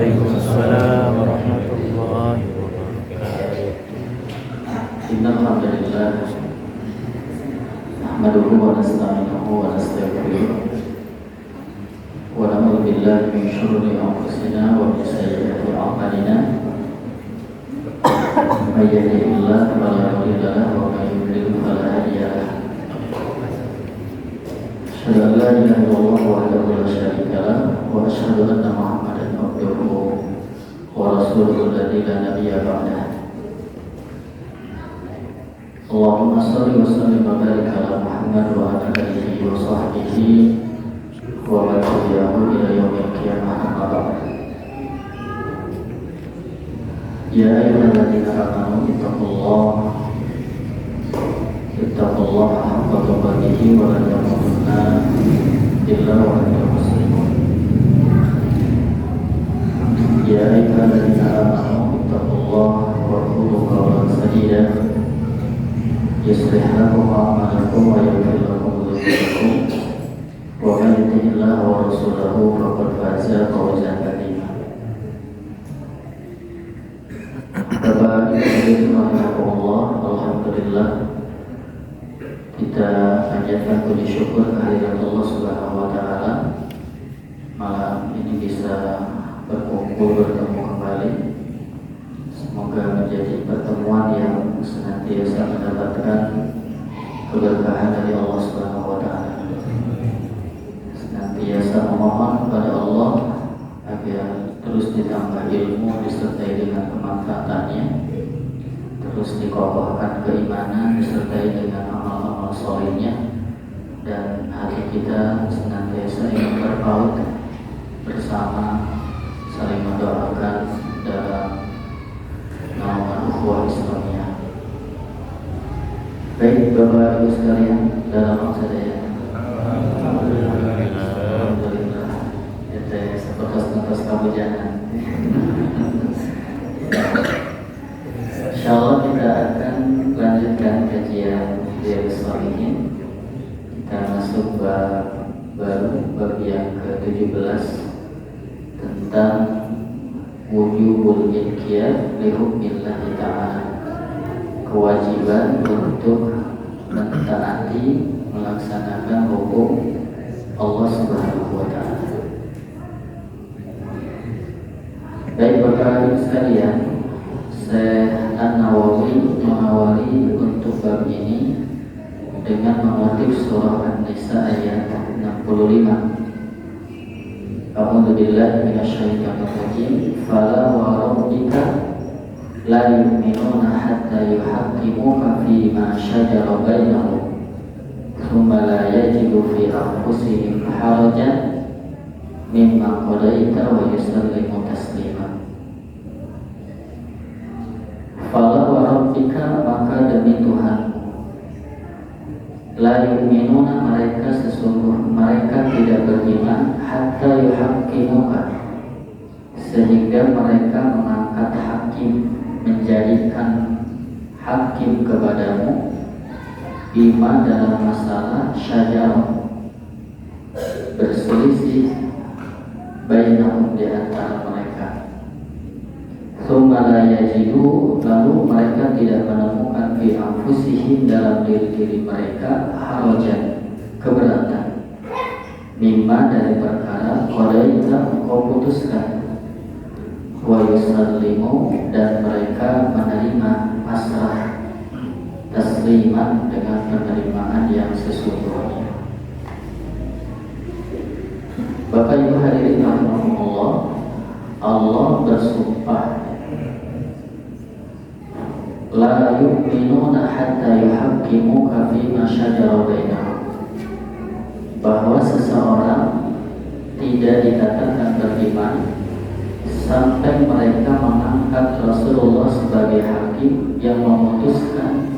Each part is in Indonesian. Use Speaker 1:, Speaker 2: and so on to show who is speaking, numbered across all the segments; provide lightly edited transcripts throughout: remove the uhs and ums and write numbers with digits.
Speaker 1: Waalaikumsalam warahmatullahi wabarakatuh.
Speaker 2: Innal hamdalillah nahmaduhu wa nasta'inuhu wa nastaghfiruh wa na'udzu billahi min shururi anfusina wa min sayyiati a'malina. May yahdihillahu fala mudilla lahu wa may yudlil fala hadiya lahu. Asyhadu an la ilaha illallah wahdahu la syarika lahu wa asyhadu anna Muhammadan abduhu wa rasuluhu alladzi la nabiyya ba'dahu. Allahumma shalli wa sallim wa barik ala Muhammad wa ala alihi wa sahbihi wa man tabi'ahum ila yaumil qiyamah amma ba'd. Ya ayyuhalladzina amanu ittaqullaha haqqa tuqatih wa la tamutunna illa wa antum muslimun. Ya ayyuhalladzina amanu ittaqullaha wa qulu qawlan sadida يصلح لكم أعمالكم ويغفر لكم ذنوبكم ومن يطع الله ورسوله فقد فاز فوزا عظيما. Bapak Ibu rahimakumullah, alhamdulillah kita panjatkan puji syukur kehadirat Allah Subhanahu wa taala. Malam ini bisa berkumpul bertemu kembali. Semoga menjadi pertemuan yang senantiasa mendapatkan keberkahan dari Allah Subhanahu wa taala. Senantiasa memohon kepada Allah agar terus ditambah ilmu disertai dengan kemanfaatannya, terus dikokohkan keimanan disertai dengan amal-amal solehnya, dan hati kita senantiasa ingin berpaut bersama, saling mendoakan dalam naungan ukhuwah Islamiyah. Baik Bapak Ibu sekalian, dalam maksud saya Alhamdulillah kita seperti kamu jangan. Insyaallah kita akan lanjutkan kajian Riyadhus Shalihin. Kita masuk bab baru, bab yang ke-17 tentang wujubul inqiyad li hukmillahi ta'ala, kewajiban untuk mentaati melaksanakan hukum Allah Subhanahu wa taala. Baik Bapak Ibu sekalian, Syekh An-Nawawi mengawali untuk bab ini dengan mengutip surah An-Nisa ayat 65. A'udzu billahi minasyaitonir rajim. Fala wa rabbika la yu'minuna hatta yuhaqqimuka fi ma shajara bainahum thumma la yajidu fi anfusihim harajan mimma qadaita wa yusallimu taslima. Fala wa rabbika, maka demi Tuhanmu, la yu'minuna, mereka tidak beriman, hatta yuhaqqimuka, sehingga mereka mengangkat hakim, menjadikan hakim kepadamu, bima, dalam masalah syajarah, berselisih, bainahum, di antara mereka. Tsumma la yajidu, lalu mereka tidak menemukan fi anfusihim, dalam diri mereka, harajan, keberatan, mimma, dari perkara qadaita, engkau putuskan, wa yusallimu, dan mereka menerima pasrah, tasliman, dengan penerimaan yang sesungguhnya. Bapak Ibu hadirin rahimahumullah, Allah bersumpah, la yu'minuna hatta yuhaqqimuka fima shajara bainahum, bahwa seseorang tidak dikatakan beriman sampai mereka mengangkat Rasulullah sebagai hakim yang memutuskan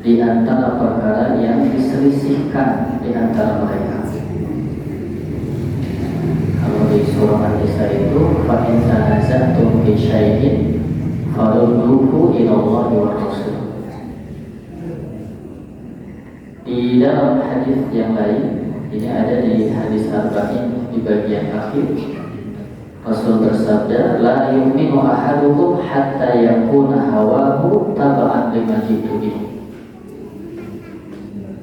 Speaker 2: di antara perkara yang diselisihkan di antara mereka. Kalau di surah An-Nisa itu, fa in tanaza'tum fi syai'in farudduhu ila Allah wa Rasul. Di dalam hadis yang lain, ini ada di hadis Arba'in di bagian akhir, Rasul bersabda, la yu'minu ahadukum hatta yakuna hawahu taba'an lima jitu bihi.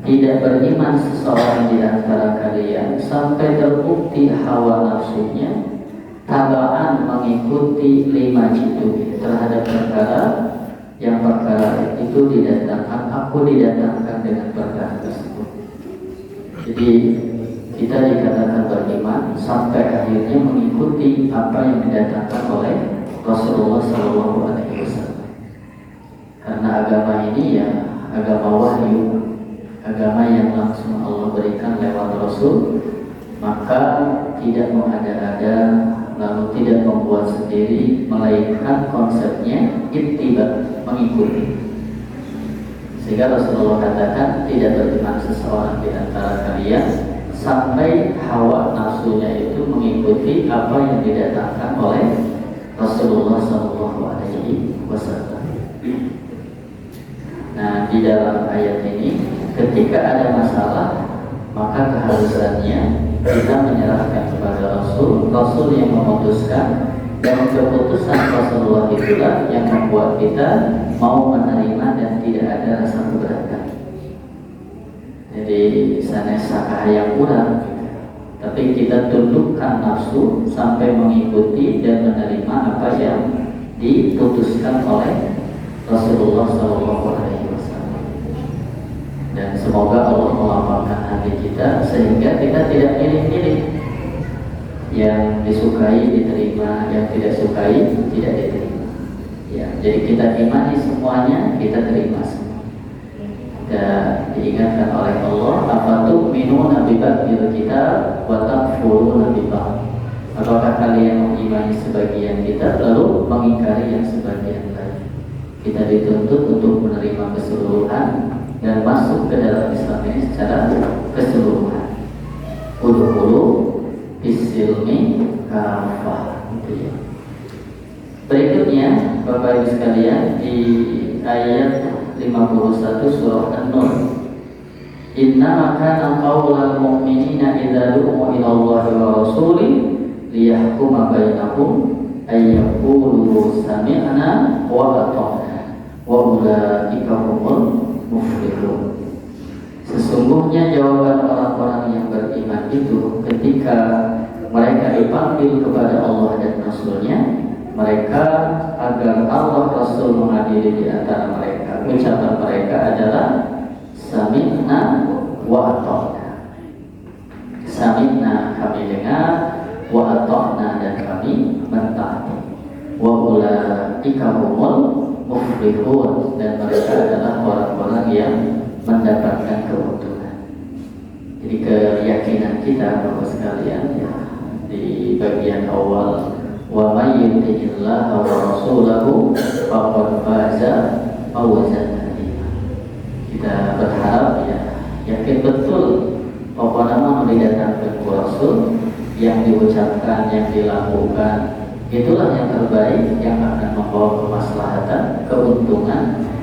Speaker 2: Tidak beriman seseorang di antara kalian sampai terbukti hawa nafsunya taba'an mengikuti lima jitu terhadap perkara yang perkara itu didatangkan, aku didatangkan dengan perkara tersebut. Jadi kita dikatakan beriman sampai akhirnya mengikuti apa yang didatangkan oleh Rasulullah SAW. Karena agama ini ya agama wahyu, agama yang langsung Allah berikan lewat Rasul, maka tidak mengada-ada lalu tidak membuat sendiri, melainkan konsepnya ittiba, mengikuti. Sehingga Rasulullah katakan tidak beriman seseorang di antara kalian sampai hawa nafsunya itu mengikuti apa yang didatangkan oleh Rasulullah SAW. Nah, di dalam ayat ini, ketika ada masalah, maka keharusannya kita menyerahkan kepada Rasul, Rasul yang memutuskan, dan keputusan Rasulullah itulah yang membuat kita mau menerima dan tidak ada rasa keberatan. Jadi sanes sakahayang kurang, tapi kita tundukkan nafsu sampai mengikuti dan menerima apa yang diputuskan oleh Rasulullah SAW. Dan semoga Allah melapangkan hati kita sehingga kita tidak pilih-pilih, yang disukai diterima, yang tidak sukai tidak diterima. Ya, jadi kita imani semuanya, kita terima semua. Dan diingatkan oleh Allah, afatu'minuna bi ba'dil kitab wa takfuruna bi ba'd. Apakah kalian mengimani sebagian kitab lalu mengingkari yang sebagian lain? Kita dituntut untuk menerima keseluruhan dan masuk ke dalam Islam ini secara keseluruhan. Udhulu bisilmi kafah. Berikutnya Bapak Ibu sekalian, di ayat 51 surah An-Nur, inna kana qaulal mu'minina idza du'u ila Allahi wa rasulih liyahkuma bainahum ay yaqulu sami'na wa ata'na wa ulaika humul muflihun. Sesungguhnya jawaban orang-orang yang beriman itu ketika mereka dipanggil kepada Allah dan Rasul-Nya, mereka agar Allah Rasul mengadili di antara mereka, ucapan mereka adalah sami'na wa ata'na. Sami'na, kami dengar, wa ata'na, dan kami mentaati. Wa ulaika humul muflihun, dan mereka adalah orang-orang yang mendapatkan keuntungan. Jadi keyakinan kita Bapak sekalian ya, di bagian awal, wa may yuti'illaha wa rasulahu faqad faza fawzan azima. Kita berharap ya, yakin betul bahwa nama didatangkan Rasul, yang diucapkan, yang dilakukan itulah yang terbaik, yang akan membawa kemaslahatan, keuntungan,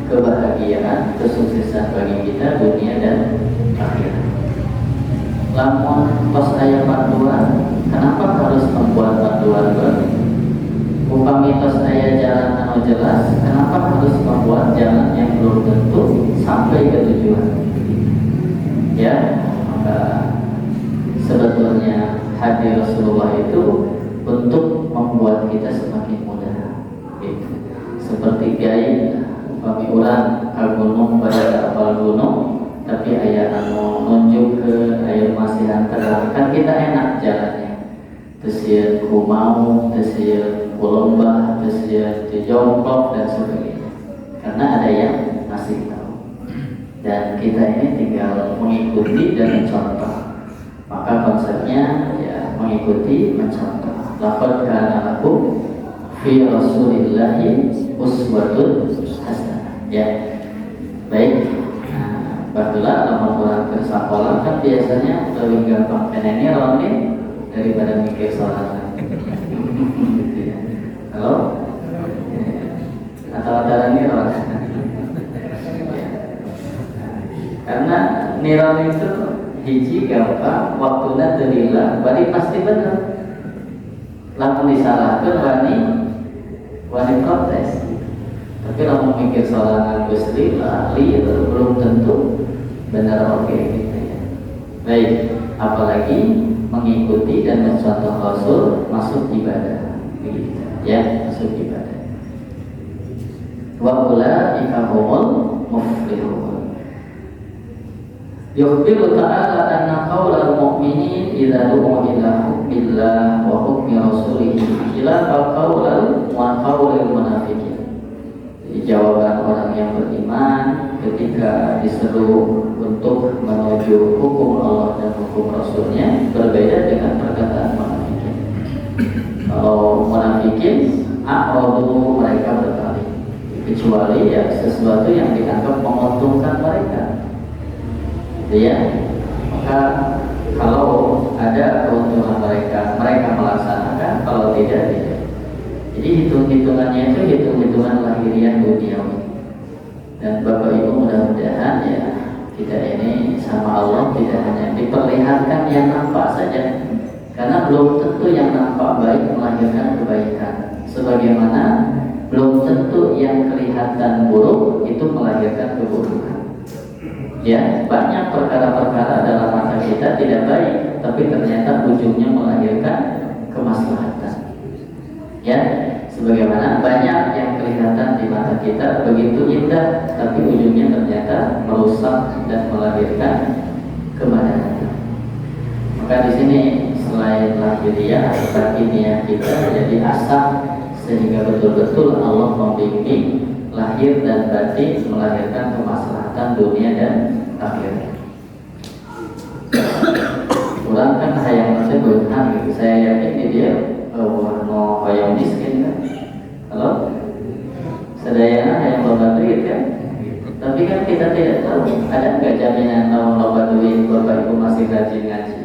Speaker 2: kebahagiaan, kesuksesan bagi kita dunia dan akhirat. Lamun pas ayat panduan, kenapa harus membuat panduan baru? Upami pas ayat jalan anu jelas, kenapa harus membuat jalan yang belum tentu sampai ke tujuan? Ya, maka sebetulnya hadir Rasulullah itu untuk membuat kita semakin mudah. Gitu. Seperti gaya upami urang ka gunung pada apal gunung, tapi aya anu nunjuk ke air masihan terang, kan kita enak jalannya. Tesieu kumau, tesieu kulombah, tesieu jongkok dan sebagainya. Karena ada yang ngasih tahu. Dan kita ini tinggal mengikuti dan mencontoh. Maka konsepnya ya mengikuti, mencontoh. Laqad kana lakum fi Rasulillahi uswatun hasanah. Ya. Baik. Baiklah, lamun orang ke sekolah kan biasanya lebih gampang pengennya ronde daripada mikir sholat. Halo? Atau ada niron? Karena niron itu hiji gampang, waktunya terila, berarti pasti benar. lamun disalahkeun wani protes. Tapi lamun mikir sorangan geus lila belum tentu benar oke gitu ya. Baik, apalagi mengikuti dan mencontoh Rasul masuk ibadah begitu ya, masuk ibadah. Wa ulaika humul muflihun. Yukhbiru ta'ala anna qawlal mu'minin idza du'u ila hukmillah wa hukmi rasulih khilafa qawlal munafiqin. Jawaban orang yang beriman ketika diseru untuk menuju hukum Allah dan hukum Rasulnya berbeda dengan perkataan munafikin. Kalau munafikin, a'radu, mereka berpaling, kecuali ya sesuatu yang dianggap menguntungkan mereka. Ya, maka kalau ada keuntungan mereka melaksanakan, kalau tidak. Jadi hitung-hitungannya itu hitung-hitungan lahiriah duniawi. Dan Bapak Ibu mudah-mudahan ya kita ini sama Allah tidak hanya diperlihatkan yang nampak saja, karena belum tentu yang nampak baik melahirkan kebaikan, sebagaimana belum tentu yang kelihatan buruk itu melahirkan keburukan. Ya, banyak perkara-perkara dalam mata kita tidak baik, tapi ternyata ujungnya melahirkan kemaslahatan. Ya, sebagaimana banyak yang kelihatan di mata kita begitu indah, tapi ujungnya ternyata merusak dan melahirkan kemadaran. Maka di sini selain lahiriah, batiniah kita jadi asah, sehingga betul-betul Allah membimbing lahir dan batin melahirkan kemaslahatan dunia dan akhirat. Kurang kan hayang sebut gitu. Saya yakin dia mau hayang miskin kan. Kalau sedayana hayang loba duit kan. Tapi kan kita tidak tahu ada nggak jaminan kalau loba duit Bapak Ibu masih rajin ngaji.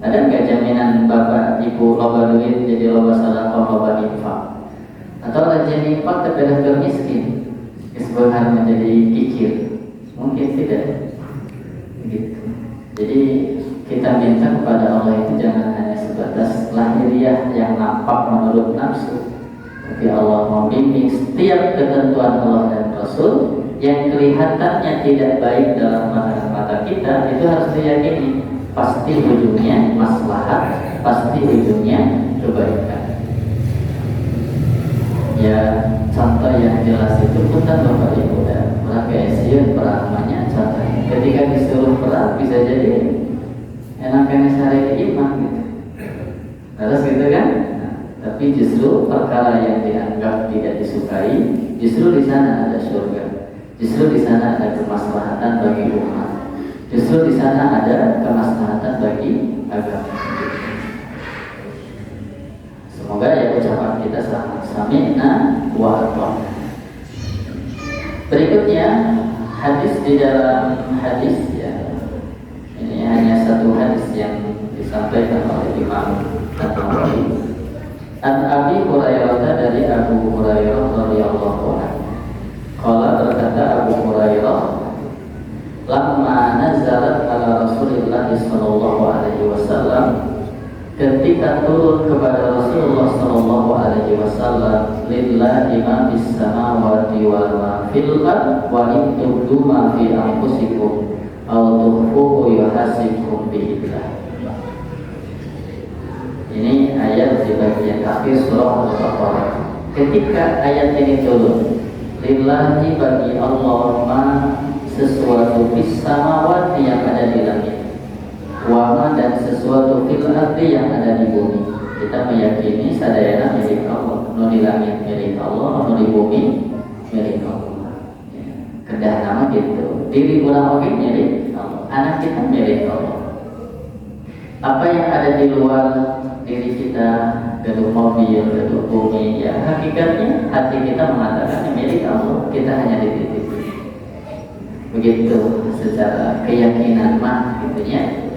Speaker 2: Ada nggak jaminan Bapak Ibu loba duit jadi loba sedekah, loba infak? Atau rajin infak kepada miskin, sebenarnya menjadi kikir? Mungkin tidak. Gitu. Jadi kita minta kepada Allah itu jangan hanya sebatas lahiriah yang nampak menurut nafsu, tapi Allah membimbing setiap ketentuan Allah dan Rasul yang kelihatannya tidak baik dalam mata kita, itu harus diyakini pasti ujungnya maslahat, pasti ujungnya kebaikan. Ya, contoh yang jelas itu bukan Bapak Ibu dan meraga esian perangannya contohnya. Ketika disuruh perang bisa jadi enaknya syariat iman gitu. Terus gitu kan? Nah, tapi justru perkara yang dianggap tidak disukai, justru di sana ada surga. Justru di sana ada kemaslahatan bagi umat. Justru di sana ada kemaslahatan bagi agama. Semoga ya ucapan kita sama sami'na wa ata'na. Berikutnya hadis di dalam hadis ya. Ini hanya satu hadis yang disampaikan oleh Imam An-Nawawi. An Abi Hurairah, dari Abu Hurairah radhiyallahu anhu. Qala, berkata Abu Hurairah, lamma nazalat ala Rasulillah sallallahu alaihi wasallam, ketika turun kepada Rasulullah sallallahu alaihi wasallam, lillahi ma fis samawati wa ma fil ardh wa in tubdu ma fi anfusikum aw tukhfuhu yuhasibkum billah. Ini ayat di bagian akhir surah Al-Baqarah. Ketika ayat ini turun, lillahi, bagi Allah, ma, sesuatu fis samawati yang ada di langit, wama, dan sesuatu fil ardi yang ada di bumi. Kita meyakini sadayana milik Allah, nu di langit milik Allah, nu di bumi milik Allah. Kedah nama gitu. Diri ulang oke milik Allah, anak kita milik Allah. Apa yang ada di luar diri kita, gedung mobil, gedung bumi, ya hakikatnya hati kita mengatakan milik Allah, kita hanya dititip. Begitu secara keyakinan mah gitunya.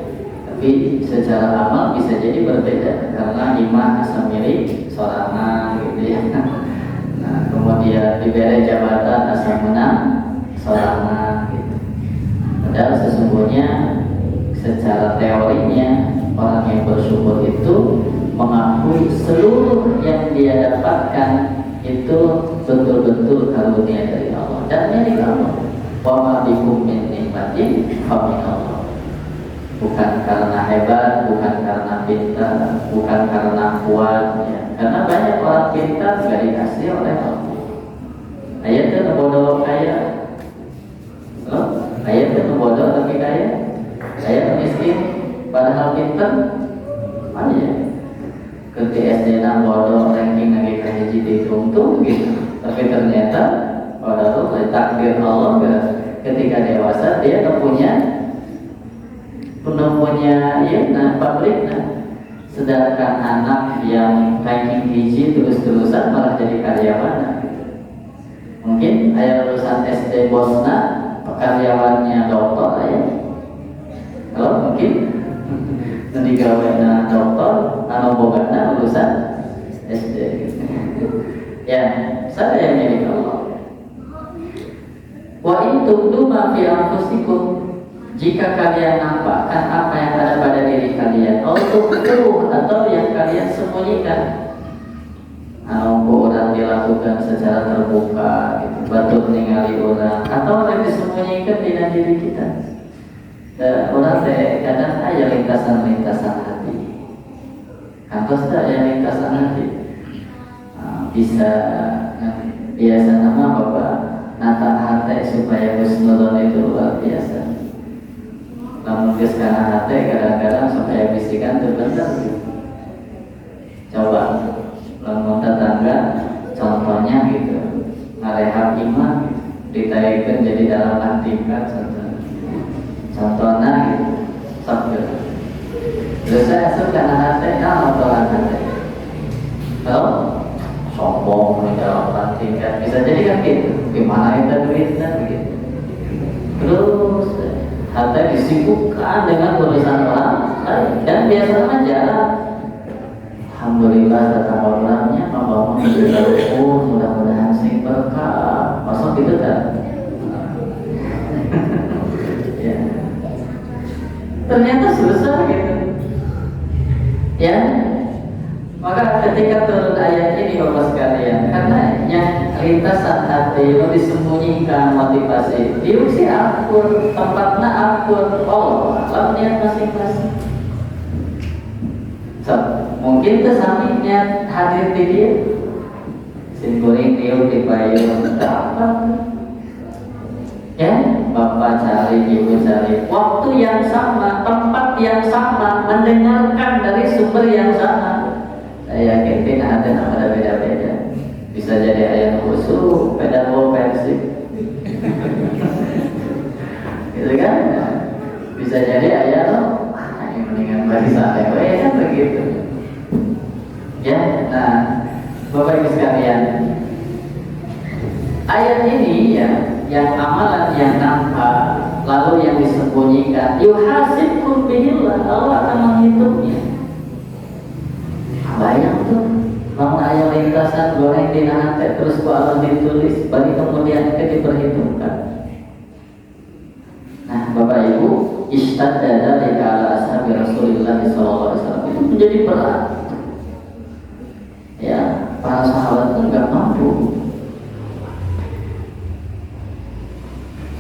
Speaker 2: Tapi secara amal bisa jadi berbeda, karena iman asal milik sorangan gitu ya. Nah, kemudian diberi jabatan asal menang sorangan gitu. Padahal sesungguhnya secara teorinya Orang yang bersyukur itu mengakui seluruh yang dia dapatkan itu betul-betul karunia dari Allah dan milik Allah. Wa ma bikum min nikmatin fa min Allah. Bukan karena hebat, bukan karena pintar, bukan karena kuat ya. Karena banyak orang pintar gak dikasih oleh Allah. Ayat itu bodoh kaya. Ayat itu bodoh tapi kaya. Ayat miskin padahal pintar. Aja. Ketika SD nang bodoh ranking lagi kayak jadi untung gitu. Tapi ternyata pada takdir Allah ketika dewasa dia punya pabrik. Sedangkan anak yang ranking hiji terus-terusan malah jadi karyawan. Mungkin ayah lulusan SD bosna karyawannya dokter ayah. Kalau mungkin nanti gaweana dokter anu bogana lulusan SD. Ya, saya yang milik Allah. Wa in tubdu ma fi anfusikum, jika kalian nampakkan apa yang ada pada diri kalian, atau yang kalian sembunyikan, orang dilakukan secara terbuka, gitu, batuk ningali orang, atau yang disembunyikan di dalam diri kita. Orang kadang ada lintasan-lintasan hati. Kantos ada lintasan hati. Bisa biasa nama Bapak nata hati supaya husnuzon itu luar biasa. Namun karena hati kadang-kadang supaya bisikan itu benar. Coba lamun tetangga contohnya gitu ngarehab iman ditayangkan jadi dalam tingkat contohnya gitu sabda. Terus saya asup karena hati motoran hati. Kalau sombong di dalam tingkat bisa jadi kan gitu. Gimana itu duitnya begitu. Terus hati disibukkan dengan urusan orang dan biasanya jalan. Alhamdulillah datang orangnya membawa bersyukur, mudah-mudahan sing berkah. Masuk gitu kan? Ya. Ternyata susah gitu. Ya. Maka ketika turun ayat ini Bapak sekalian, karena yang lintasan hati itu disembunyikan motivasi, diusi akur, tempatnya akur, Allah niat masing-masing. Mungkin kesampingnya hadir di dia, simkuring tiup di payung, apa? Ya, Bapak cari, Ibu cari, waktu yang sama, tempat yang sama, mendengarkan dari sumber yang sama. Saya yakin tidak ada yang ada beda-beda. Bisa jadi ayat khusus, pedal versi, gitu kan? Bisa jadi ayat yang mendingan bagi saya, kan begitu. Ya, nah, Bapak Ibu sekalian, ayat ini ya, yang amalan yang nampak, lalu yang disembunyikan, yuhasibkum bihillah, Allah akan menghitungnya. Bayang tuh, namun ayat lintasan goreng di hati terus ku Allah ditulis, bagi kemudian diperhitungkan. Nah, Bapak Ibu, istadda dzalika ala ashabi Rasulillah sallallahu alaihi wasallam itu menjadi berat. Ya, para sahabat pun nggak mampu.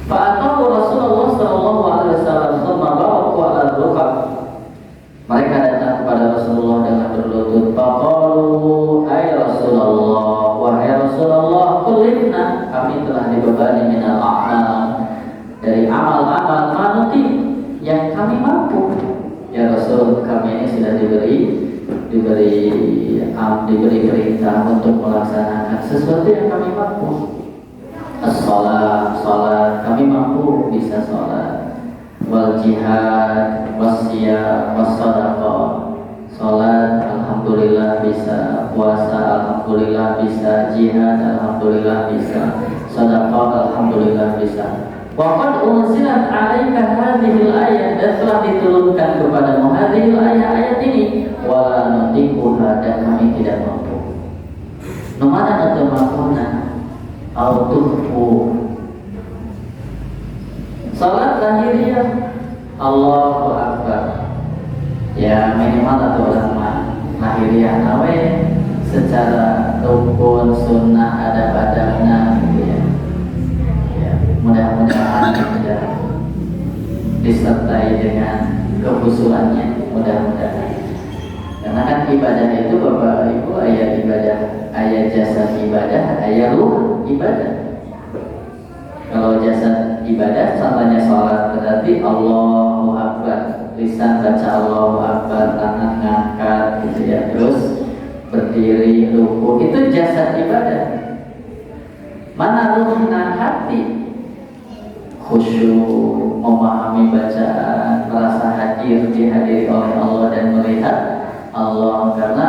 Speaker 2: Fa'atahu Rasulullah sallallahu alaihi wasallam summa ala rukab. Mereka datang kepada Rasulullah dengan berlutut. Faqalu ay Rasulullah, wahai Rasulullah, kullifna, kami telah dibebani minal a'mal, dari amal-amal manuti yang kami mampu. Ya Rasul, kami ini sudah diberi perintah untuk melaksanakan sesuatu yang kami mampu. As-salat, kami mampu bisa salat. Wal jihad, wasiyam, wassadaqah. Salat, alhamdulillah bisa. Puasa, alhamdulillah bisa. Jihad, alhamdulillah bisa. Sedekah, alhamdulillah bisa. Waqad unzilat 'alaika hadhil ayat, dan telah diturunkan kepadamu hadhil ayat ini. Wala nutiquha, dan kami tidak mampu. Nomana atau mampuna autuhu. Salat lahiriah Allahu Akbar, Ya minimal atau orang lahiriah nawe secara rukun sunnah ada adabnya gitu ya. Ya mudah-mudahan gitu ya, disertai dengan kekhusyuannya, mudah-mudahan. Karena kan ibadah itu Bapak Ibu ayat ibadah, ayat jasad ibadah, ayat ruh ibadah. Kalau jasad ibadah contohnya sholat berarti Allahu Akbar, lisan baca Allahu Akbar, tangan ngangkat gitu ya, terus berdiri ruku, itu jasad ibadah. Mana ruhna hati? Khusyuk, memahami bacaan, merasa hadir dihadiri oleh Allah dan melihat Allah, karena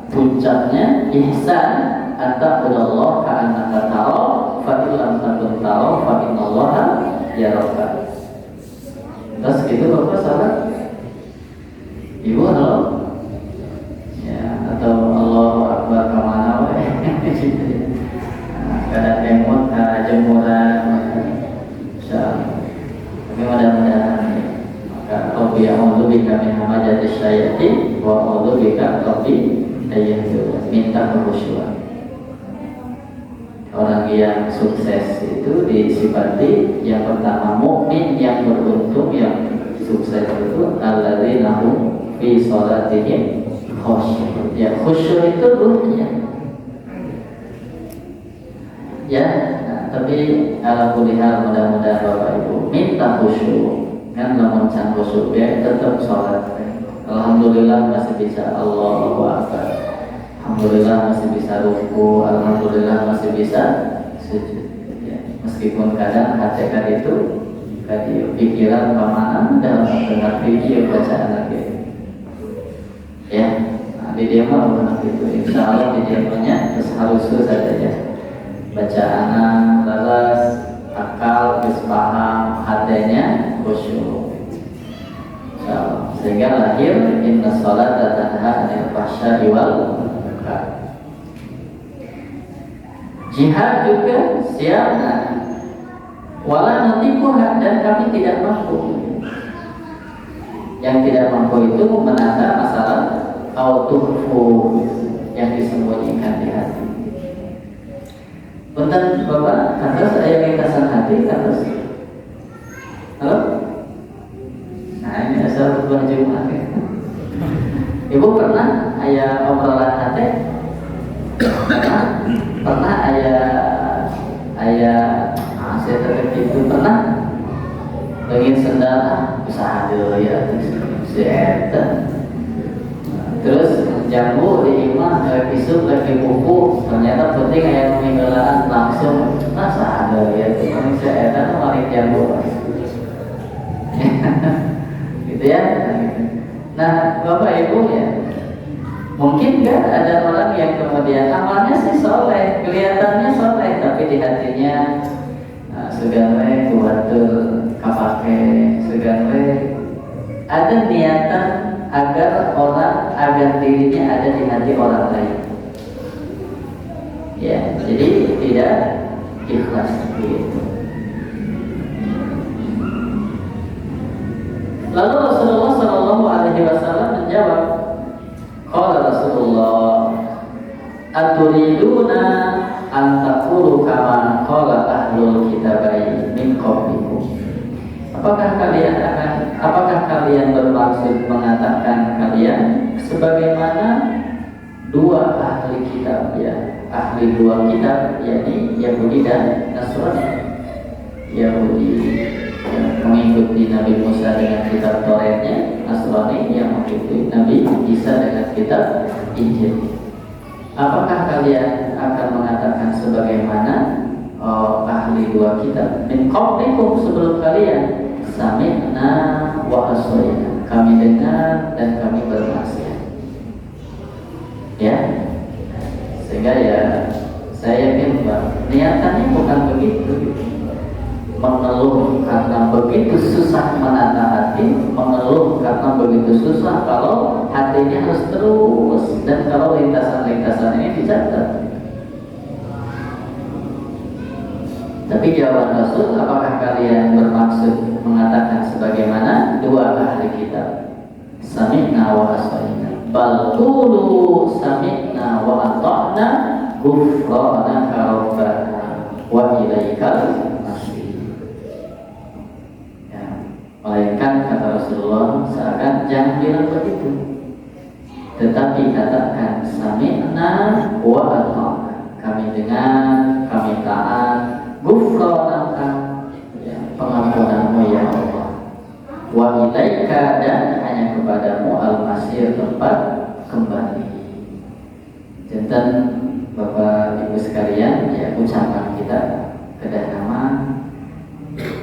Speaker 2: puncaknya ihsan anta'budallaha ka'annaka tarahu fa in lam takun tarahu fa innallaha yaraka. Terus gitu Bapak salat Ibu halo ya, atau Allahu Akbar kemana wae kada temot kada jemuran insyaallah. Tapi mudah-mudahan maka Rabbi a'udzu bika min hamazatis syayatin wa a'udzu bika Rabbi ayyahdurun, minta kekhusyuan. Orang yang sukses itu disifati yang pertama mukmin yang beruntung, yang sukses itu alladzina hum fi shalatihim khusyuk. Ya khusyuk itu ruhnya. Ya, nah, tapi ala kulli hal mudah-mudahan Bapak Ibu minta khusyuk. Kan lamun can khusyuk ya tetap salat. Alhamdulillah masih bisa Allahu Akbar. Alhamdulillah masih bisa ruku, alhamdulillah masih bisa sujud. Ya, meskipun kadang hakikat itu tadi pikiran pamanan dalam dengar video bacaan lagi. Ya, nah, di dia mah benar itu. Insya Allah di dia terus harus saja ya. Bacaan laras, akal, terus paham, hatinya khusyuk. Sehingga lahir inna sholata tanha 'anil fahsya'i wal munkar. Jihad juga siapa? Wala nutiquha, dan kami tidak mampu. Yang tidak mampu itu menata masalah autufu yang disembunyikan di hati. Punten Bapak, kantos aya lintasan hati kantos. Halo? Nah ini asal khutbah Jumat ya. Ibu pernah aya obrolan hati? Pernah aya saya terkait itu pernah ingin sendal usaha dulu ya si eta. Terus jambu di imah isuk lagi buku, ternyata penting aya minggulaan langsung usaha dulu ya. Ini si eta malik jambu. Gitu ya. Nah, Bapak Ibu ya, mungkin nggak ada orang yang kemudian amalnya sih soleh, kelihatannya soleh, tapi di hatinya segala kuatur kapake, segala ada niatan agar dirinya ada di hati orang lain. Ya, jadi tidak ikhlas gitu. Lalu Rasulullah Shallallahu Alaihi Wasallam menjawab, qala Rasulullah, aturiduna an taqulu kama qala ahlul kitabai min qablikum. Apakah kalian bermaksud mengatakan kalian sebagaimana dua ahli kitab ya, ahli dua kitab, yakni Yahudi dan Nasrani. Yahudi yang mengikuti Nabi Musa dengan kitab Tauratnya, Nasrani yang mengikuti Nabi Isa dengan kitab Injil. Apakah kalian akan mengatakan sebagaimana ahli dua kitab min qablikum, sebelum kalian, sami'na wa asoyna, kami dengar dan kami bermaksiat. Ya, sehingga ya saya yakin niatannya bukan begitu. Mengeluh karena begitu susah menata hati, mengeluh karena begitu susah kalau hatinya harus terus, dan kalau lintasan-lintasan ini dicatat. Tapi jawaban Rasul, apakah kalian bermaksud mengatakan sebagaimana dua ahli kitab? sami'na wa asaina bal qulu sami'na wa ata'na ghufranaka rabbana wa ilaikal masir. Ya, melainkan kata Rasulullah seakan jangan bilang begitu, tetapi katakan sami'na wa ata'na, kami dengar, kami taat, ghufranaka, ya, pengampunanmu ya Allah, wa ilaika, dan hanya kepadamu al-masir, tempat kembali. Jantan Bapak Ibu sekalian, ya ucapan kita kedah nama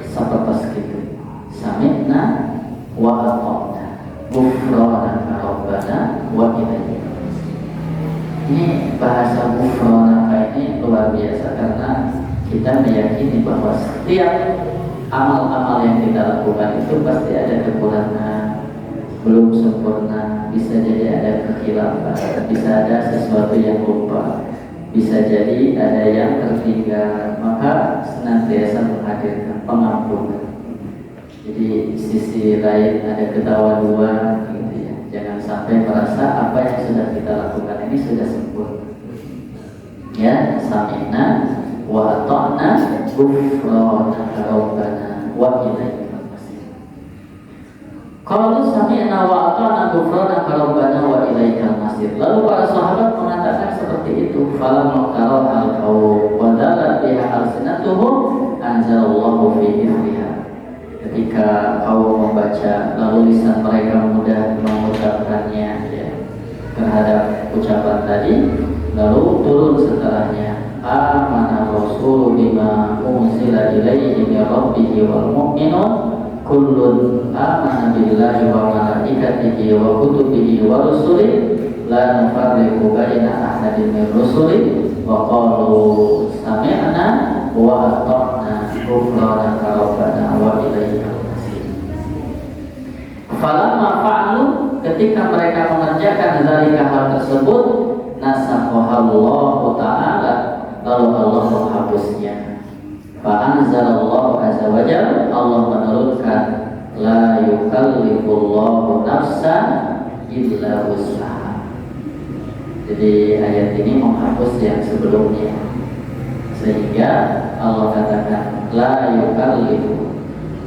Speaker 2: seperti itu, sami'na wa ata'na ghufranaka rabbana wa ilaikal masir. Ini bahasa ghufranaka ini luar biasa, karena kita meyakini bahwa setiap amal-amal yang kita lakukan itu pasti ada kekurangan, belum sempurna, bisa jadi ada kekhilafan, bisa ada sesuatu yang lupa, bisa jadi ada yang tertinggal, maka senantiasa menghadirkan pengampunan. Jadi sisi lain ada ketawa dua, gitu ya. Jangan sampai merasa apa yang sudah kita lakukan ini sudah sempurna. Ya, sami'na wa ata'na ghufranaka rabbana wa ilaikal masir. Qalu sami'na wa ata'na ghufranaka rabbana wa ilaikal masir. Lalu para sahabat mengatakan seperti itu. Falamma qara'al qaum wa dalat biha alsinatuhum anzalallahu fi ithriha. Ketika kaum membaca, lalu lisan mereka mudah mengucapkannya, ya, terhadap ucapan tadi, lalu turun setelahnya, amana rasulu bima unzila ilaihi min rabbihi wal mu'minun kullun amana billahi wa malaikatihi wa kutubihi wa rusulihi la nufarriqu baina ahadin min rusulihi wa qalu sami'na wa ata'na ghufranaka rabbana wa ilaikal masir. Falamma fa'alu, ketika mereka mengerjakan zalika hal tersebut, nasakhahallahu ta'ala, lalu Allah menghapusnya. Fa'anzalallahu azza wa jalla, Allah menurunkan la yukallifullahu nafsan illa wus'aha. Jadi ayat ini menghapus yang sebelumnya, sehingga Allah katakan la yukallifu,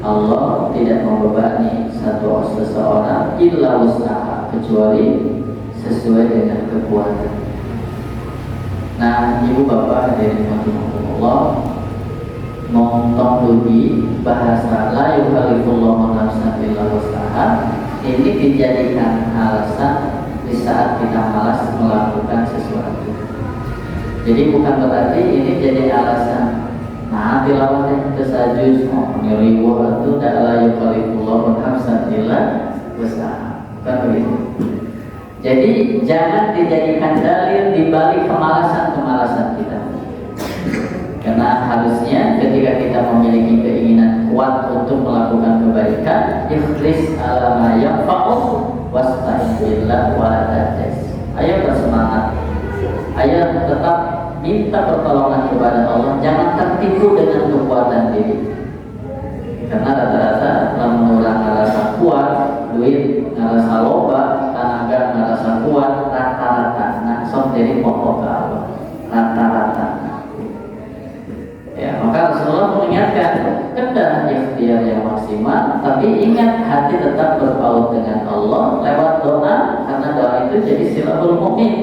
Speaker 2: Allah tidak membebani seseorang illa wus'aha, kecuali sesuai dengan kekuatan. Nah, ibu bapak hadirin rahimakumullah, montong dugi bahasa la yukallifullahu nafsan illa wus'aha ini dijadikan alasan di saat kita malas melakukan sesuatu. Jadi bukan berarti ini jadi alasan. Nah, tilawahnya tersajus nyeriwah itu tidak la yukallifullahu nafsan illa wus'aha, bukan begitu. Jadi jangan dijadikan dalil di balik kemalasan kita. Karena harusnya ketika kita memiliki keinginan kuat untuk melakukan kebaikan, ikhlis ala ma yanfa'u wasta'in billah wa la ta'jaz. Ayo bersemangat. Ayo tetap minta pertolongan kepada Allah, jangan tertipu dengan kekuatan diri. Karena rata-rata lamun urang ngarasa kuat, duit ngarasa loba, tenaga ngarasa kuat, rata-rata nah sok jadi pokok ke Allah. Rata-rata. Ya, maka Rasulullah mengingatkan, kedah ikhtiar yang maksimal, tapi ingat hati tetap berpaut dengan Allah lewat doa, karena doa itu jadi silahul mu'min.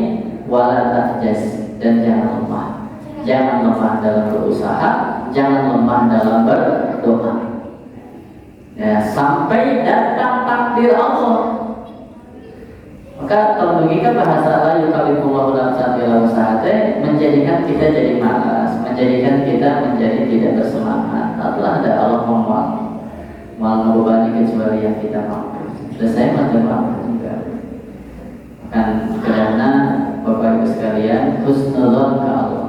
Speaker 2: Wala ta'jaz, dan jangan lemah. Jangan lemah dalam berusaha, jangan lemah dalam berdoa. Ya, sampai datang takdir Allah. Maka terlogika bahasa la yukallifullahu nafsan illa wus'aha menjadikan kita jadi malas, menjadikan kita menjadi tidak bersemangat. Setelah ada Allah mau membebani kecuali yang kita mampu. Selesai macam mampu juga. Kan karena Bapak Ibu sekalian, husnuzon ke Allah,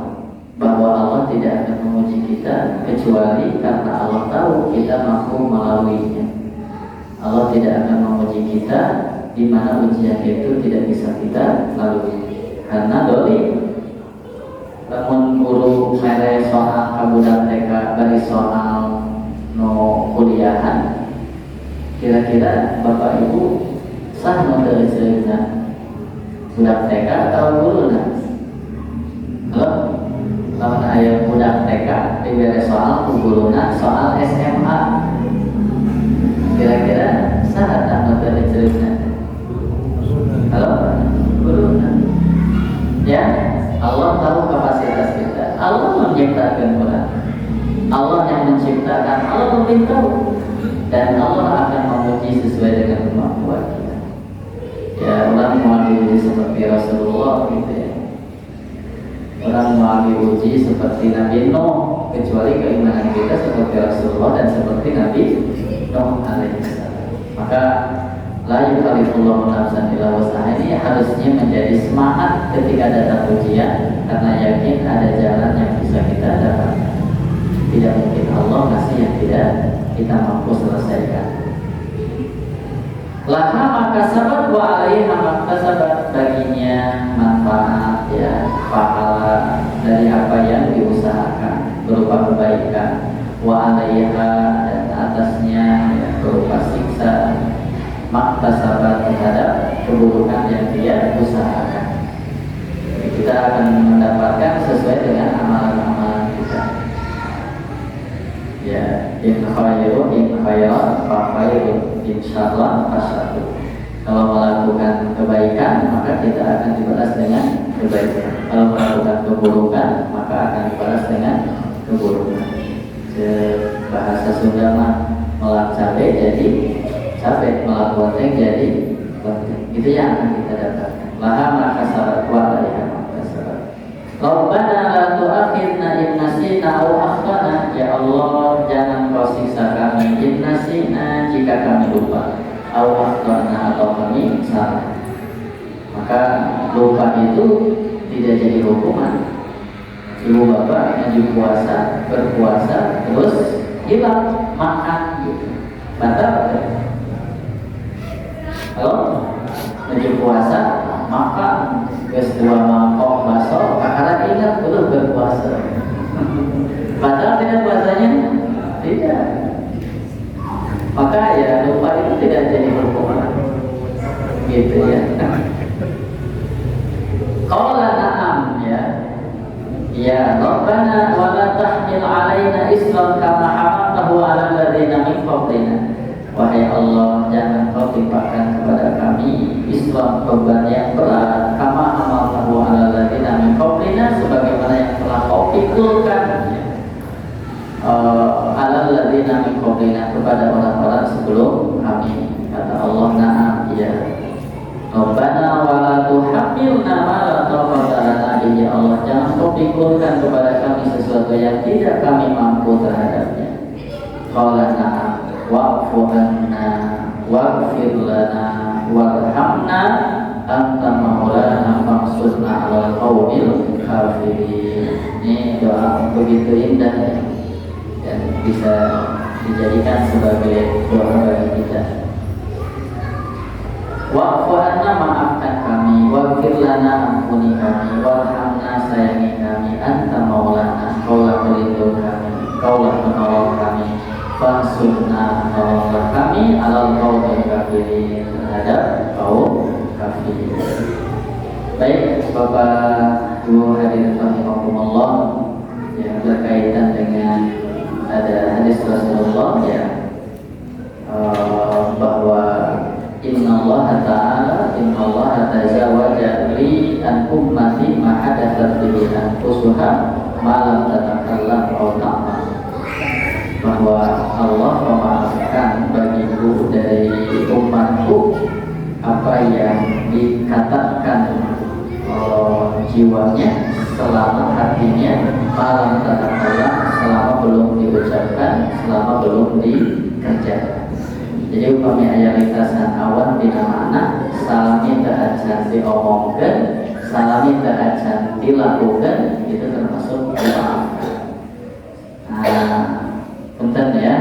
Speaker 2: bahwa Allah tidak akan menguji kita kecuali karena Allah tahu kita mampu melaluinya. Allah tidak akan menguji kita di mana ujian itu tidak bisa kita lalui. Karena doli namun guru mere soal kabudak TK dari soal no kuliahan, kira-kira Bapak Ibu sah model cerita budak TK atau guru nah. Halo, lawan ayah budak TK diberi soal guruna soal SMA, kira-kira sah tak model cerita? Halo, guruna. Ya, Allah tahu kapasitas kita. Allah menciptakan kita. Allah yang menciptakan, Allah memberitahu, dan Allah akan memuji sesuai dengan kemampuan kita. Ya, orang mau diuji seperti Rasulullah gitu ya. Orang mau diuji seperti Nabi Nuh, kecuali keimanan kita seperti Rasulullah dan seperti Nabi Nuh alaihissalam. Maka la yukallifullahu nafsan illa wus'aha ini harusnya menjadi semangat ketika datang ujian, karena yakin ada jalan yang bisa kita dapatkan. Tidak mungkin Allah kasih yang tidak kita mampu selesaikan. Laha maka sabat wa alaiha maka sabat, baginya manfaat ya pahala dari apa yang diusahakan berupa kebaikan, wa alaiha dan atasnya ya, berupa siksa maka sabat terhadap keburukan yang dia usahakan. Jadi kita akan mendapatkan sesuai dengan amalan-amalan kita. Ya, in khairat fa khairun, insyaallah asyadu. Kalau melakukan kebaikan maka kita akan dibalas dengan kebaikan. Kalau melakukan keburukan maka akan dibalas dengan keburukan. Bahasa Sunda mah melak cabai jadi cabai, melak lonteng jadi lonteng. Itu yang akan kita dapatkan. Laha maka sabat wa alaiha maka sabat. Rabbana la tu'akhidna in nasina aw akhtana. Ya Allah, jangan kau siksa kami in nasina jika kami lupa, aw akhtana atau kami salah. Maka lupa itu tidak jadi hukuman. Ibu bapak lanjut puasa, berpuasa terus hilang makan gitu, batal betul. Kalau lanjut puasa makan guys 2 mangkok bakso, karena ingat belum berpuasa. Batal tidak puasanya? Tidak. Maka ya lupa itu tidak jadi hukuman. Gitu ya. Qala na'am ya. Ya Rabbana wa la tahmil 'alaina isran kama hamaltahu 'alal ladzina min qablina. Wahai Allah, jangan kau timpakan kepada kami islam beban yang berat kama hamaltahu 'alal ladzina min qablina, sebagaimana yang telah kau pikulkan 'alal ladzina min qablina kepada orang-orang sebelum kami. Kata Allah, na'am ya. Rabbana wa la tuhammilna ma la taqata lana bihi. Allah, jangan kau pikulkan kepada kami sesuatu yang tidak kami mampu terhadapnya. Qala na'am wa'fu anna waghfir lana warhamna anta maulana fansurna 'alal qaumil kafirin. Ini doa begitu indah ya, dan bisa dijadikan sebagai doa bagi kita. Wa'fu anna, maafkan kami, waghfir lana, ampuni kami, warhamna, sayangi kami, anta maulana, kaulah pelindung kami, kaulah penolong kami, fansurna, tolonglah kami, alal qaumil kafirin, terhadap kaum kafirin. Baik Bapak Ibu hadirin rahimakumullah, yang berkaitan dengan ada hadis Rasulullah ya, bahwa Innallaha tazawaja li an ummati ma hadatsat bihi anfusuha ma lam tatakallam aw ta'mal. Bahwa Allah memaafkan bagiku dari umatku apa yang dikatakan jiwanya selama hatinya malam tatakallam, selama belum diucapkan, selama belum dikerjakan. Jadi upami aya lintasan awan dina mana salami teu acan diomongkeun, salami teu acan dilakukeun, itu termasuk dimaafkan. Nah, punten ya.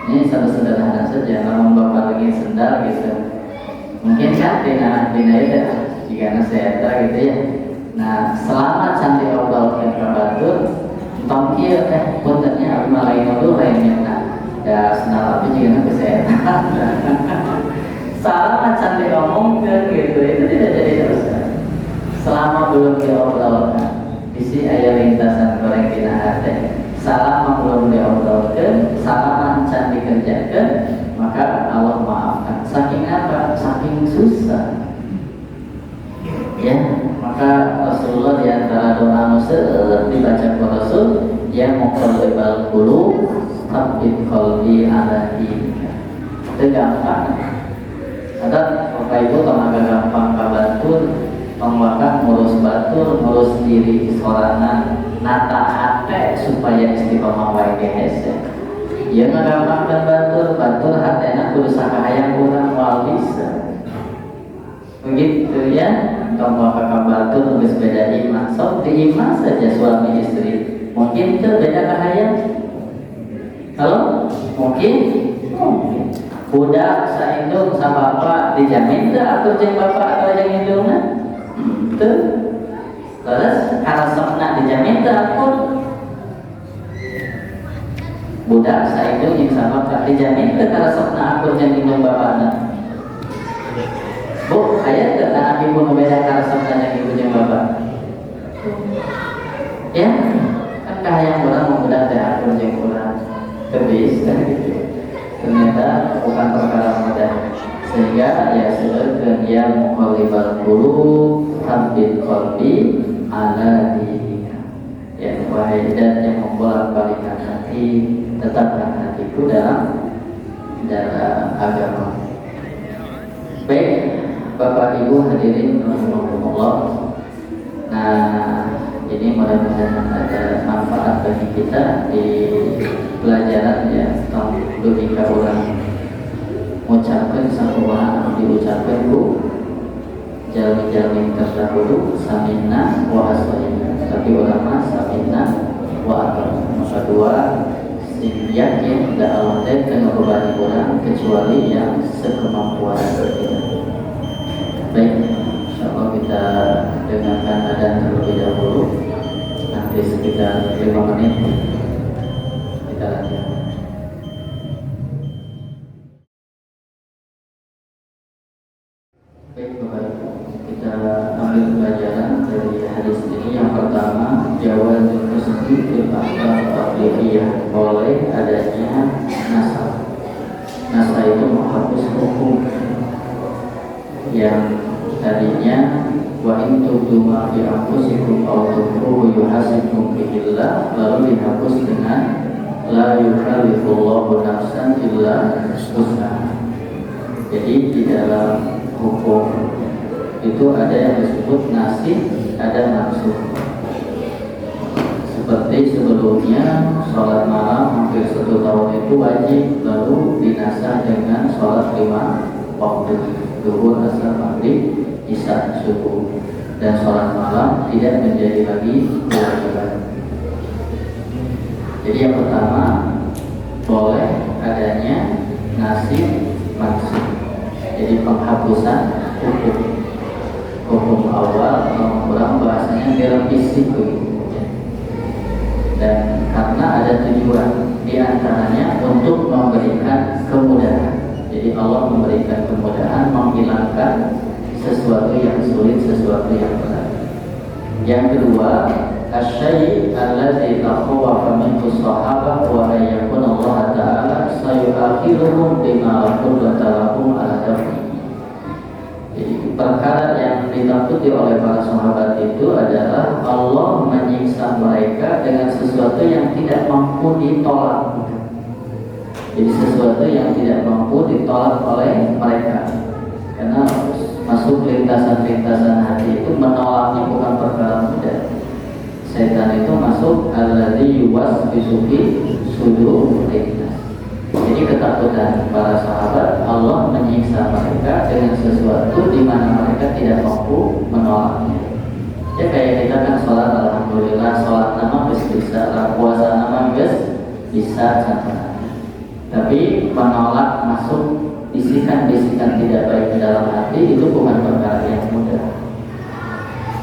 Speaker 2: Ini satu sederhana saja, namun Bapak lagi sendal gitu. Mungkin kan dina itu jika saya gitu ya. Nah, selama can diobrolkeun ka batur, entong kieu teh puntennya abi malaina dulu lainnya. Ya, senal api juga kesehatan. Salah selama cantik ngomongkan gitu itu tidak jadi dosa. Selama belum diobrolkan, isi ayat lintasan goreng dina hati. Selama belum diobrolkan, selama can dikerjakan, maka Allah maafkan. Saking apa? Saking susah. Ya, maka Rasulullah di antara doa Musa dibaca oleh Rasul yang muqallibal qulub tsabbit qalbi ala dinika. Itu gampang. Ada Bapak Ibu tenaga gampang kabantu pengwakang ngurus batur, ngurus diri sorangan, nata hati supaya istiqomah wae hese. Ieu ngagampangkeun batur hatena kudu sakahayang urang moal bisa. Begitu ya, pengwakang kabantu geus beda iman, sok iman saja suami istri. Mungkin itu beda kahayang. Kalau mungkin budak saindung sa bapak dijamin teu atur jeung bapak atau jeung indungna? Teu. Terus karesepna dijamin teu atur? Budak saindung jeung sa bapak dijamin teu karesepna atur jeung indung bapakna? Bu, aya teu anak ibu nu beda karesepna jeung ibu jeung bapak? Ya, kan kahayang urang mun budak teh atur jeung urang. Teu bisa gitu. Ternyata bukan perkara mudah, sehingga ya sebenarnya dia muqallibal qulub tsabbit qalbi ala dinika. Ya, wahai zat yang membolak-balikkan hati, tetapkan hatiku dalam agama. Baik, Bapak Ibu hadirin rahimakumullah. Nah, ini mudah-mudahan ada manfaat bagi kita di pelajaran ya. Logika orang mengucapkan sakumaha diucapkan bu jalmi-jalmi terdahulu samina wa aswayna, tapi ulama samina wa atam. Maka dua yakin tidak Allah dan ngebebani orang kecuali yang sekemampuan kita. Baik, insyaallah kita dengarkan adzan terlebih dahulu. Nanti sekitar 5 menit kita lanjut. Baik Bapak Ibu, kita ambil pelajaran dari hadis ini. Yang pertama, jawazul muslim fil ahkam taqlidiyah, boleh adanya nasab. Nasab itu menghapus hukum yang tadinya wa in tubdu ma fi anfusikum aw tukhfuhu yuhasibkum bihillah, lalu dihapus dengan la yukallifullahu nafsan illa wus'aha. Jadi di dalam hukum itu ada yang disebut nasib, ada nafsu. Seperti sebelumnya sholat malam hampir 1 tahun itu wajib, lalu dinasah dengan sholat 5 waktu, zuhur, asar, maghrib, isya, subuh, dan sholat malam tidak menjadi lagi kewajiban. Jadi yang pertama boleh adanya nasib maksud. Jadi penghapusan hukum awal, orang bahasanya direvisi begitu. Dan karena ada tujuan diantaranya untuk memberikan kemudahan. Jadi Allah memberikan kemudahan, menghilangkan sesuatu yang sulit, sesuatu yang berat. Yang kedua, asyai' alladzi taqawafa minhu sahabah wa ayyakun Allah Ta'ala sayu'akhiruhum bima qudwata lahum ala dafi. Jadi perkara yang ditakuti oleh para sahabat itu adalah Allah menyiksa mereka dengan sesuatu yang tidak mampu ditolak. Jadi sesuatu yang tidak mampu ditolak oleh mereka. Karena masuk lintasan-lintasan hati itu menolaknya bukan perkara mudah. Setan itu masuk alladzi yuwaswisu fi sudur lintas. Jadi ketakutan para sahabat, Allah menyiksa mereka dengan sesuatu di mana mereka tidak mampu menolaknya. Ya kayak kita kan sholat, alhamdulillah sholat nama bisa, puasa nama bisa sama. Tapi menolak masuk bisikan-bisikan tidak baik ke dalam hati itu bukan perkara yang mudah.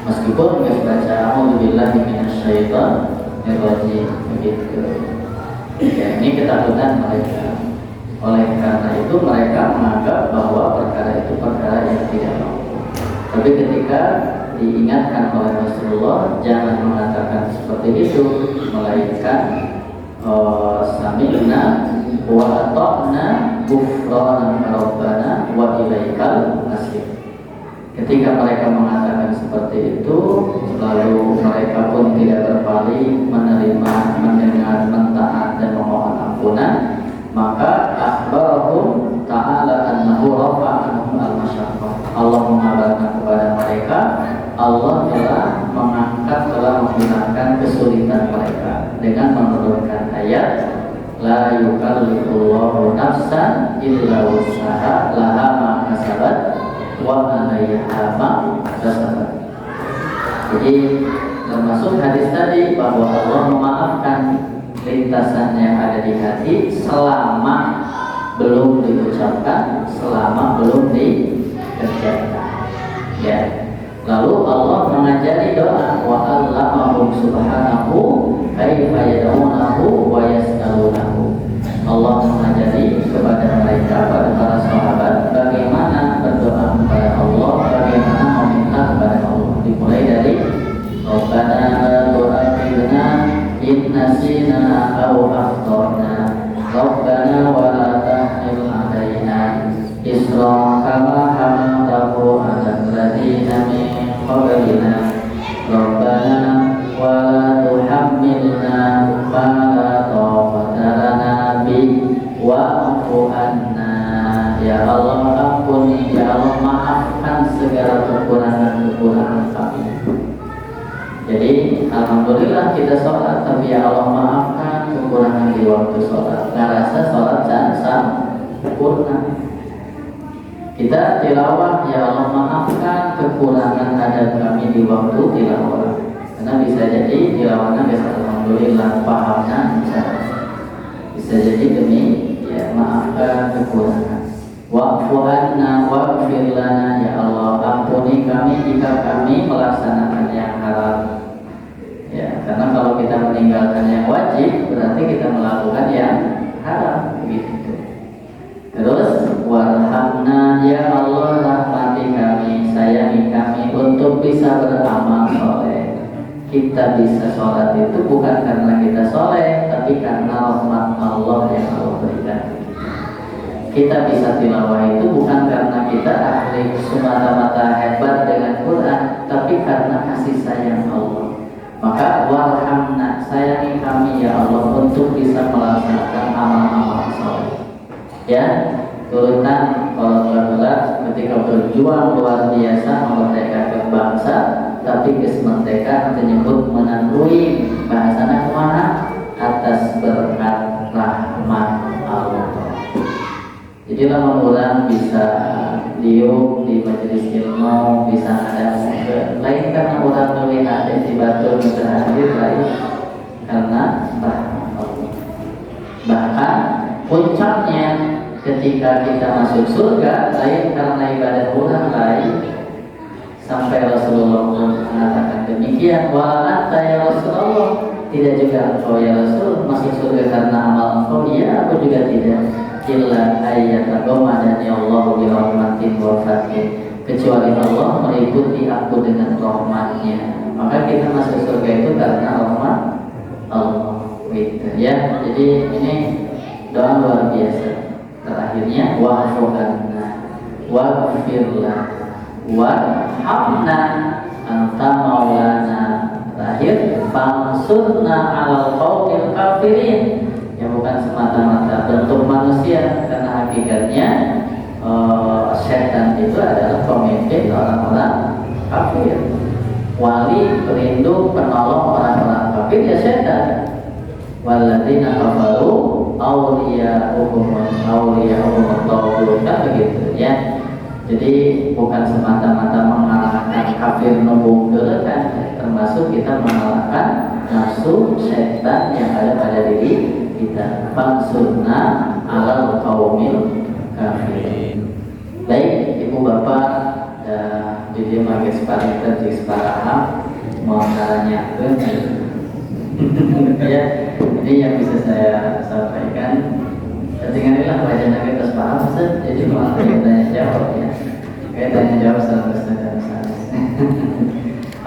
Speaker 2: Meskipun nggak baca A'udzubillahi minasyaitonir rajim begitu. Ya, ini ketakutan mereka. Oleh karena itu mereka menganggap bahwa perkara itu perkara yang tidak mampu. Tapi ketika diingatkan oleh Rasulullah, jangan mengatakan seperti itu, melainkan sami'na wa ata'na ghufranaka rabbana wa ilaikal masir. Ketika mereka mengatakan seperti itu, lalu mereka pun tidak berpaling, menerima, mendengar, mentaat dan memohon ampunan, maka akhbarahum ta'ala annahu rafa'anhum al-masyaqqah. Allah mengabarkan kepada mereka, Allah telah mengangkat, telah menghilangkan kesulitan mereka dengan menurunkan ayat la yukallifullahu nafsan illa wus'aha laha ma kasabat wa 'alaiha ma kasabat. Jadi termasuk hadis tadi bahwa Allah memaafkan lintasan yang ada di hati selama belum diucapkan, selama belum dikerjakan. Ya. Lalu Allah mengajari doa wa allamahum subhanahu kaifa yad'unahu wa yas'alunahu. Allah mengajari kepada mereka, pada para sahabat, bagaimana berdoa kepada Allah, bagaimana meminta kepada Allah. Dimulai dari Rabbana la tu'akhidna in nasina aw akhtana, Rabbana wa la tahmil 'alaina isran kama hamaltahu 'alal ladzina min qablina, Rabbana wa la tuhammilna ma la taqata lana bihi wa'fu anna. Ya Allah, ampuni, ya Allah, maafkan segala kekurangan-kekurangan kami. Jadi alhamdulillah kita sholat, tapi ya Allah maafkan kekurangan di waktu sholat. Nggak rasa sholat sempurna. Kita tilawah, ya Allah maafkan kekurangan adab kami di waktu tilawah. Karena bisa jadi tilawahnya bisa alhamdulillah, pahamnya bisa jadi demi ya maafkan kekurangan. Wa'fu anna waghfir lana, ya Allah ampuni kami jika kami melaksanakan yang haram. Ya, karena kalau kita meninggalkan yang wajib berarti kita melakukan yang haram, begitu. Terus warhamna, ya Allah rahmati kami, sayangi kami untuk bisa beramal soleh. Kita bisa sholat itu bukan karena kita soleh, tapi karena rahmat Allah yang Allah berikan. Kita bisa tilawah itu bukan karena kita ahli semata-mata hebat dengan Quran, tapi karena kasih sayang Allah. Maka warhamna, sayangi kami ya Allah untuk bisa melaksanakan amal-amal soleh. Ya, turutan kalau berat ketika berjuang luar biasa memerdekakan bangsa, tapi kesemerdekaan menyebut menandui bahasanya kemana? Atas berkat rahmat Allah. Jadi lama orang bisa diuk di majelis ilmu, bisa ada lain karena orang melihat di batu hadir, lain karena rahmat Allah. Bahkan puncaknya ketika kita masuk surga, lain karena ibadah orang, lain sampai Rasulullah mengatakan demikian. Wa anta ya Rasulullah, tidak juga engkau ya Rasul masuk surga karena amal engkau? Ya, aku juga tidak. Illa ayyatagoma ya Allah bi rahmatin wa fatin, kecuali Allah meliputi aku dengan rahmatnya. Maka kita masuk surga itu karena rahmat Allah, gitu ya. Jadi ini doa luar biasa. Terakhirnya wa'fu anna waghfir lana warhamna anta maulana. Terakhir fansurna 'alal qaumil kafirin. Ya bukan semata-mata bentuk manusia, karena hakikatnya setan itu adalah pemimpin orang-orang kafir. Wali, pelindung, penolong orang-orang kafir ya setan. Walladzina kafaru awliya'uhum taghut, kan begitu ya. Jadi bukan semata-mata mengalahkan kafir nubung kan, termasuk kita mengalahkan nafsu setan yang ada pada diri kita. Fansurna 'alal qaumil kafirin. Baik, Ibu Bapak, jadi makin sepakat di separahan mau caranya ya. Ini yang bisa saya sampaikan. Dengan lah wajahnya kita paham Ustaz, jadi malah tanya jawab ya. Kayak tanya jawab sama Ustaz dan Ustaz.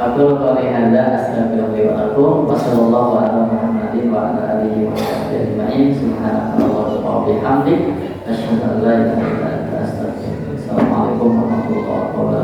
Speaker 2: Aku qouli hadza astaghfirullahi wa lakum wa sallallahu ala Muhammadin wa ala alihi wa sahbihi ajma'in. Subhanallahi wa bihamdihi asyhadu an la ilaha illa anta astaghfiruka wa atubu ilaik. Assalamualaikum warahmatullahi wabarakatuh.